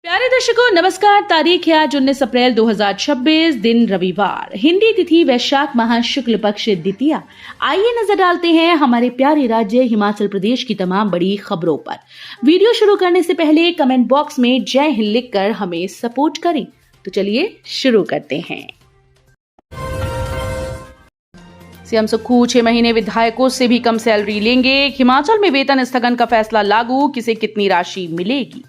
प्यारे दर्शकों नमस्कार। तारीख है आज 19 अप्रैल 2026, दिन रविवार, हिंदी तिथि वैशाख माह शुक्ल पक्ष द्वितीया। आइए नजर डालते हैं हमारे प्यारे राज्य हिमाचल प्रदेश की तमाम बड़ी खबरों पर। वीडियो शुरू करने से पहले कमेंट बॉक्स में जय हिंद लिखकर हमें सपोर्ट करें। तो चलिए शुरू करते हैं। सीएम सुक्खू 6 महीने विधायकों से भी कम सैलरी लेंगे। हिमाचल में वेतन स्थगन का फैसला लागू, किसे कितनी राशि मिलेगी।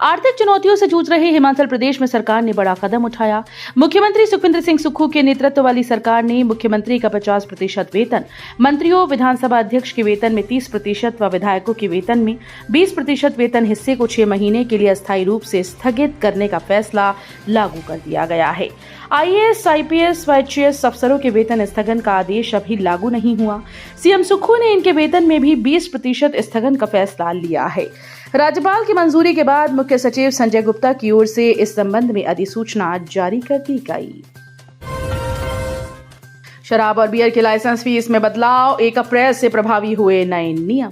आर्थिक चुनौतियों से जूझ रहे हिमाचल प्रदेश में सरकार ने बड़ा कदम उठाया। मुख्यमंत्री सुखविंदर सिंह सुक्खू के नेतृत्व वाली सरकार ने मुख्यमंत्री का 50% वेतन, मंत्रियों विधानसभा अध्यक्ष के वेतन में 30% व विधायकों के वेतन में 20% वेतन हिस्से को 6 महीने के लिए अस्थायी रूप से स्थगित करने का फैसला लागू कर दिया गया है। आईएएस, आईपीएस व एचएएस अफसरों के वेतन स्थगन का आदेश अभी लागू नहीं हुआ। सीएम सुक्खू ने इनके वेतन में भी 20% स्थगन का फैसला लिया है। राज्यपाल की मंजूरी के बाद मुख्य सचिव संजय गुप्ता की ओर से इस संबंध में अधिसूचना जारी कर दी गई। शराब और बियर के लाइसेंस फीस में बदलाव, 1 अप्रैल से प्रभावी हुए नए नियम।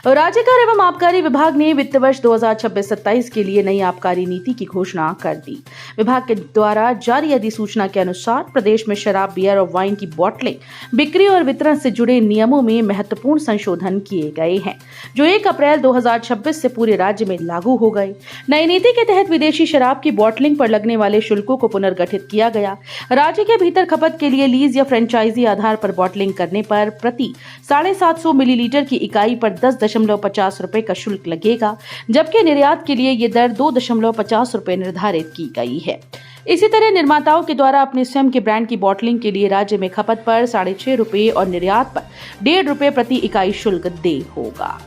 राज्य कर एवं आबकारी विभाग ने वित्त वर्ष 2026-27 के लिए नई आबकारी नीति की घोषणा कर दी। विभाग के द्वारा जारी अधिसूचना के अनुसार प्रदेश में शराब, बियर और वाइन की बोतलें बिक्री और वितरण से जुड़े नियमों में महत्वपूर्ण संशोधन किए गए हैं, जो 1 अप्रैल 2026 से पूरे राज्य में लागू हो गए। नई नीति के तहत विदेशी शराब की बॉटलिंग पर लगने वाले शुल्कों को पुनर्गठित किया गया। राज्य के भीतर खपत के लिए लीज या फ्रेंचाइजी आधार पर बॉटलिंग करने पर प्रति 750 मिलीलीटर की इकाई पर 10.50 रुपए का शुल्क लगेगा, जबकि निर्यात के लिए ये दर 2.50 रुपए निर्धारित की गई है। इसी तरह निर्माताओं के द्वारा अपने स्वयं के ब्रांड की बॉटलिंग के लिए राज्य में खपत पर 6.5 रुपए और निर्यात पर 1.5 रुपए प्रति इकाई शुल्क देय होगा।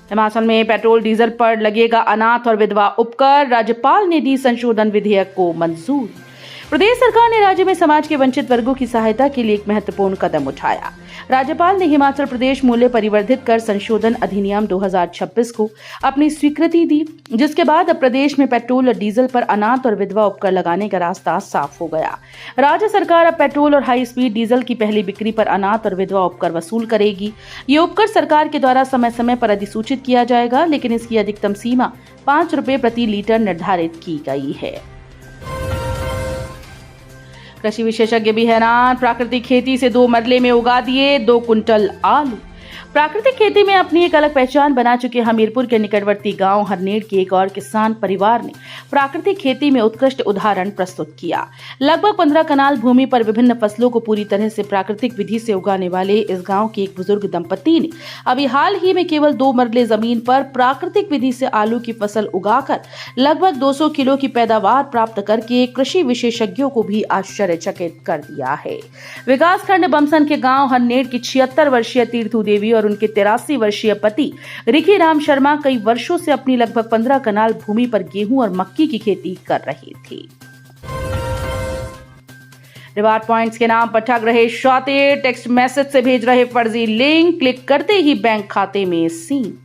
हिमाचल में पेट्रोल डीजल पर लगेगा अनाथ और विधवा उपकर, राज्यपाल ने दी संशोधन विधेयक को मंजूरी। प्रदेश सरकार ने राज्य में समाज के वंचित वर्गों की सहायता के लिए एक महत्वपूर्ण कदम उठाया। राज्यपाल ने हिमाचल प्रदेश मूल्य परिवर्धित कर संशोधन अधिनियम 2026 को अपनी स्वीकृति दी, जिसके बाद अब प्रदेश में पेट्रोल और डीजल पर अनाथ और विधवा उपकर लगाने का रास्ता साफ हो गया। राज्य सरकार अब पेट्रोल और हाई स्पीड डीजल की पहली बिक्री पर अनाथ और विधवा उपकर वसूल करेगी। ये उपकर सरकार के द्वारा समय समय पर अधिसूचित किया जाएगा, लेकिन इसकी अधिकतम सीमा 5 रुपए प्रति लीटर निर्धारित की गई है। कृषि विशेषज्ञ भी हैरान, प्राकृतिक खेती से 2 मरले में उगा दिए 2 कुंटल आलू। प्राकृतिक खेती में अपनी एक अलग पहचान बना चुके हमीरपुर के निकटवर्ती गांव हरनेड़ के एक और किसान परिवार ने प्राकृतिक खेती में उत्कृष्ट उदाहरण प्रस्तुत किया। लगभग 15 कनाल भूमि पर विभिन्न फसलों को पूरी तरह से प्राकृतिक विधि से उगाने वाले इस गांव के एक बुजुर्ग दंपति ने अभी हाल ही में केवल 2 मरले जमीन पर प्राकृतिक विधि से आलू की फसल उगाकर लगभग 200 किलो की पैदावार प्राप्त करके कृषि विशेषज्ञों को भी आश्चर्यचकित कर दिया है। विकासखंड बमसन के गाँव हरनेड़ की 76 वर्षीय तीर्थू देवी और उनके 83 वर्षीय पति रिखी राम शर्मा कई वर्षों से अपनी लगभग 15 कनाल भूमि पर गेहूं और मक्की की खेती कर रहे थे। रिवार्ड पॉइंट्स के नाम पर ठग रहे शातिर, टेक्स्ट मैसेज से भेज रहे फर्जी लिंक, क्लिक करते ही बैंक खाते में सीन।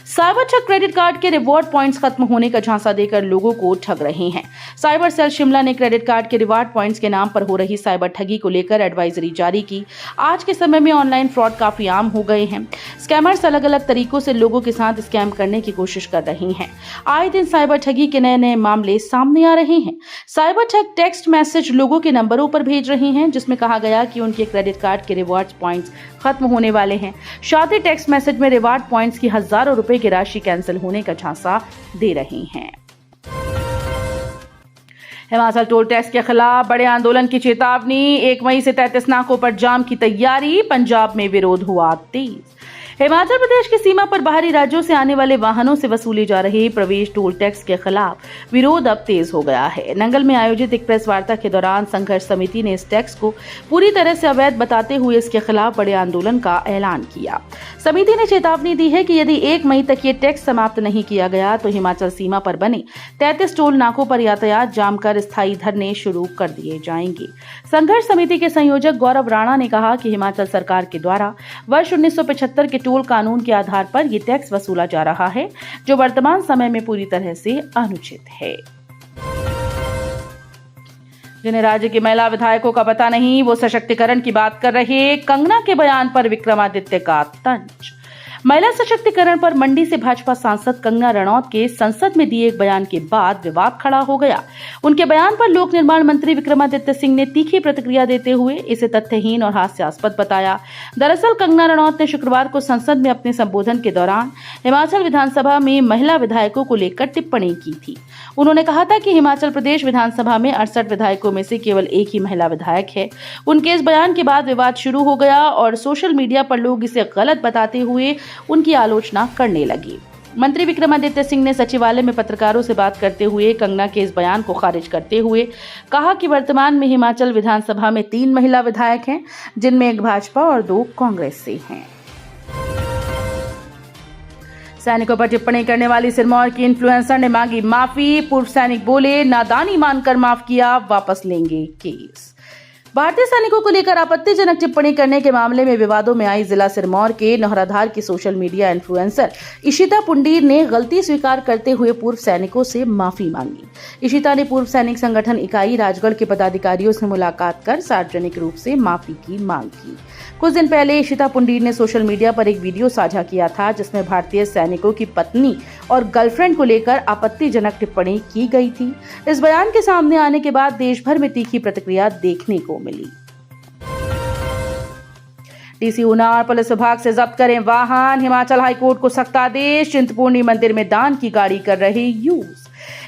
साइबर ठग क्रेडिट कार्ड के रिवॉर्ड पॉइंट्स खत्म होने का झांसा देकर लोगों को ठग रहे हैं। साइबर सेल शिमला ने क्रेडिट कार्ड के रिवॉर्ड पॉइंट्स के नाम पर हो रही साइबर ठगी को लेकर एडवाइजरी जारी की। आज के समय में ऑनलाइन फ्रॉड काफी आम हो गए हैं। स्कैमर्स अलग अलग तरीकों से लोगों के साथ स्कैम करने की कोशिश कर रहे हैं। आए दिन साइबर ठगी के नए नए मामले सामने आ रहे हैं। साइबर ठग टेक्स्ट मैसेज लोगों के नंबरों पर भेज रहे हैं, जिसमें कहा गया कि उनके क्रेडिट कार्ड के रिवॉर्ड पॉइंट्स खत्म होने वाले हैं। शातिर टेक्स्ट मैसेज में रिवॉर्ड पॉइंट्स की हजारों रुपए की राशि कैंसिल होने का झांसा दे रहे हैं। हिमाचल टोल टैक्स के खिलाफ बड़े आंदोलन की चेतावनी, 1 मई से 33 नाकों पर जाम की तैयारी, पंजाब में विरोध हुआ तेज। हिमाचल प्रदेश की सीमा पर बाहरी राज्यों से आने वाले वाहनों से वसूले जा रहे प्रवेश टोल टैक्स के खिलाफ विरोध अब तेज हो गया है। नंगल में आयोजित एक प्रेस वार्ता के दौरान संघर्ष समिति ने इस टैक्स को पूरी तरह से अवैध बताते हुए इसके खिलाफ बड़े आंदोलन का ऐलान किया। समिति ने चेतावनी दी है कि यदि 1 मई तक ये टैक्स समाप्त नहीं किया गया तो हिमाचल सीमा पर बने 33 टोल नाकों पर यातायात जाम कर स्थायी धरने शुरू कर दिए जाएंगे। संघर्ष समिति के संयोजक गौरव राणा ने कहा कि हिमाचल सरकार के द्वारा वर्ष 1975 के टोल कानून के आधार पर ये टैक्स वसूला जा रहा है, जो वर्तमान समय में पूरी तरह से अनुचित है। जिन्हें राज्य की महिला विधायकों का पता नहीं, वो सशक्तिकरण की बात कर रहे। कंगना के बयान पर विक्रमादित्य का तंज। महिला सशक्तिकरण पर मंडी से भाजपा सांसद कंगना रणौत के संसद में दिए एक बयान के बाद विवाद खड़ा हो गया। उनके बयान पर लोक निर्माण मंत्री विक्रमादित्य सिंह ने तीखी प्रतिक्रिया देते हुए इसे तथ्यहीन और हास्यास्पद बताया। दरअसल कंगना रणौत ने शुक्रवार को संसद में अपने संबोधन के दौरान हिमाचल विधानसभा में महिला विधायकों को लेकर टिप्पणी की थी। उन्होंने कहा था कि हिमाचल प्रदेश विधानसभा में 68 विधायकों में से केवल एक ही महिला विधायक है। उनके इस बयान के बाद विवाद शुरू हो गया और सोशल मीडिया पर लोग इसे गलत बताते हुए उनकी आलोचना करने लगे। मंत्री विक्रमादित्य सिंह ने सचिवालय में पत्रकारों से बात करते हुए कंगना के इस बयान को खारिज करते हुए कहा कि वर्तमान में हिमाचल विधानसभा में 3 महिला विधायक हैं, जिनमें एक भाजपा और 2 कांग्रेस से हैं। सैनिकों पर टिप्पणी करने वाली सिरमौर की इन्फ्लुएंसर ने मांगी माफी। पूर्व सैनिक बोले, नादानी मानकर माफ किया, वापस लेंगे केस। भारतीय सैनिकों को लेकर आपत्तिजनक टिप्पणी करने के मामले में विवादों में आई जिला सिरमौर के नौहराधार की social media influencer Ishita Pundir ने गलती स्वीकार करते हुए पूर्व सैनिकों से माफी मांगी। इशिता ने पूर्व सैनिक संगठन इकाई राजगढ़ के पदाधिकारियों से मुलाकात कर सार्वजनिक रूप से माफी की मांग की। कुछ दिन पहले इशिता पुंडीर ने सोशल मीडिया पर एक वीडियो साझा किया था, जिसमें भारतीय सैनिकों की पत्नी और गर्लफ्रेंड को लेकर आपत्तिजनक टिप्पणी की गई थी। इस बयान के सामने आने के बाद देश भर में तीखी प्रतिक्रिया देखने को मिली। डीसी ऊना और पुलिस विभाग से जब्त करें वाहन। हिमाचल हाईकोर्ट को सख्त आदेश। चिंतपूर्णी मंदिर में दान की गाड़ी कर रहे यूज।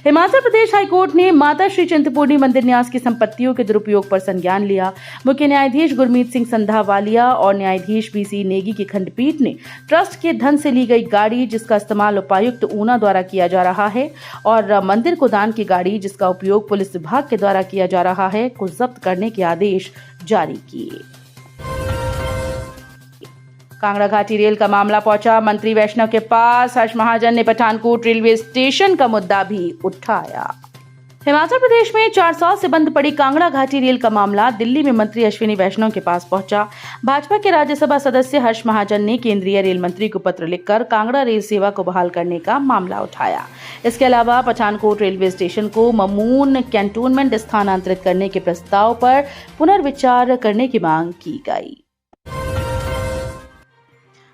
हिमाचल प्रदेश हाईकोर्ट ने माता श्री चिंतपूर्णी मंदिर न्यास की संपत्तियों के दुरुपयोग पर संज्ञान लिया। मुख्य न्यायाधीश गुरमीत सिंह संधावालिया और न्यायाधीश बीसी नेगी की खंडपीठ ने ट्रस्ट के धन से ली गई गाड़ी, जिसका इस्तेमाल उपायुक्त ऊना द्वारा किया जा रहा है, और मंदिर को दान की गाड़ी, जिसका उपयोग पुलिस विभाग के द्वारा किया जा रहा है, को जब्त करने के आदेश जारी किए। कांगड़ा घाटी रेल का मामला पहुंचा मंत्री वैष्णव के पास। हर्ष महाजन ने पठानकोट रेलवे स्टेशन का मुद्दा भी उठाया। हिमाचल प्रदेश में 4 साल से बंद पड़ी कांगड़ा घाटी रेल का मामला दिल्ली में मंत्री अश्विनी वैष्णव के पास पहुंचा। भाजपा के राज्यसभा सदस्य हर्ष महाजन ने केंद्रीय रेल मंत्री को पत्र लिखकर कांगड़ा रेल सेवा को बहाल करने का मामला उठाया। इसके अलावा पठानकोट रेलवे स्टेशन को ममून कैंटोनमेंट स्थानांतरित करने के प्रस्ताव पर पुनर्विचार करने की मांग की गई।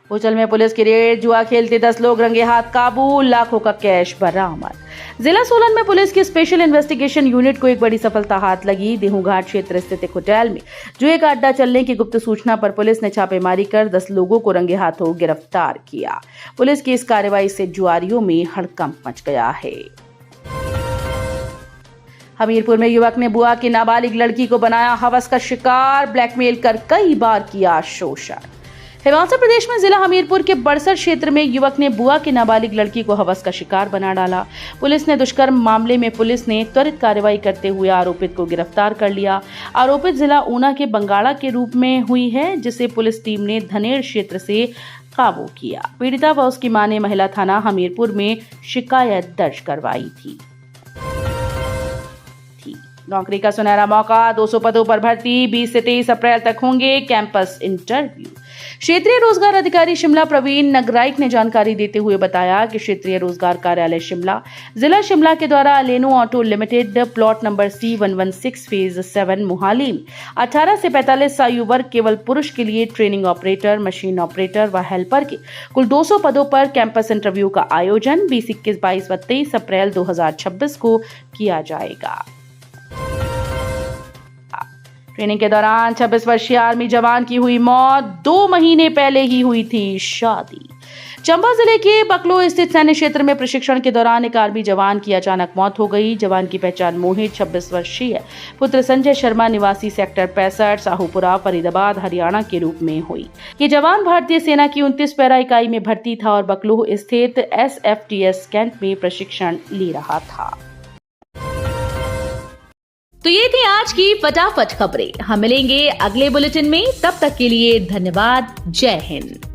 होटल में पुलिस की रेड। जुआ खेलते 10 लोग रंगे हाथ काबू। लाखों का कैश बरामद। जिला सोलन में पुलिस की स्पेशल इन्वेस्टिगेशन यूनिट को एक बड़ी सफलता हाथ लगी। देहूघाट क्षेत्र स्थित एक होटल में जुए का अड्डा चलने की गुप्त सूचना पर पुलिस ने छापेमारी कर 10 लोगों को रंगे हाथों गिरफ्तार किया। पुलिस की इस कार्रवाई से जुआरियों में हड़कंप मच गया है। हमीरपुर में युवक ने बुआ की नाबालिग लड़की को बनाया हवस का शिकार। ब्लैकमेल कर कई बार किया शोषण। हिमाचल प्रदेश में जिला हमीरपुर के बड़सर क्षेत्र में युवक ने बुआ की नाबालिग लड़की को हवस का शिकार बना डाला। पुलिस ने दुष्कर्म मामले में पुलिस ने त्वरित कार्रवाई करते हुए आरोपित को गिरफ्तार कर लिया। आरोपित जिला ऊना के बंगाड़ा के रूप में हुई है, जिसे पुलिस टीम ने धनेड़ क्षेत्र से काबू किया। पीड़िता व उसकी मां ने महिला थाना हमीरपुर में शिकायत दर्ज करवाई थी। नौकरी का सुनहरा मौका। 200 पदों पर भर्ती। 20 से 23 अप्रैल तक होंगे कैंपस इंटरव्यू। क्षेत्रीय रोजगार अधिकारी शिमला प्रवीण नगराइक ने जानकारी देते हुए बताया कि क्षेत्रीय रोजगार कार्यालय शिमला, जिला शिमला के द्वारा Aleno auto limited, plot number C116 phase 7 Mohali में 18 से 45 आयु वर्ग केवल पुरुष के लिए ट्रेनिंग ऑपरेटर, मशीन ऑपरेटर व हेल्पर के कुल 200 पदों पर कैंपस इंटरव्यू का आयोजन 20, 21, 22 व 23 अप्रैल 2026 को किया जाएगा। ट्रेनिंग के दौरान 26 वर्षीय आर्मी जवान की हुई मौत। 2 महीने पहले ही हुई थी शादी। चंबा जिले के बकलो स्थित सैन्य क्षेत्र में प्रशिक्षण के दौरान एक आर्मी जवान की अचानक मौत हो गई। जवान की पहचान मोहित 26 वर्षीय पुत्र संजय शर्मा निवासी सेक्टर 65 साहूपुरा फरीदाबाद हरियाणा के रूप में हुई। ये जवान भारतीय सेना की 29 पैरा इकाई में भर्ती था और बकलो स्थित SFTS कैंप में प्रशिक्षण ले रहा था। तो ये थी आज की फटाफट खबरें। हम मिलेंगे अगले बुलेटिन में, तब तक के लिए धन्यवाद। जय हिंद।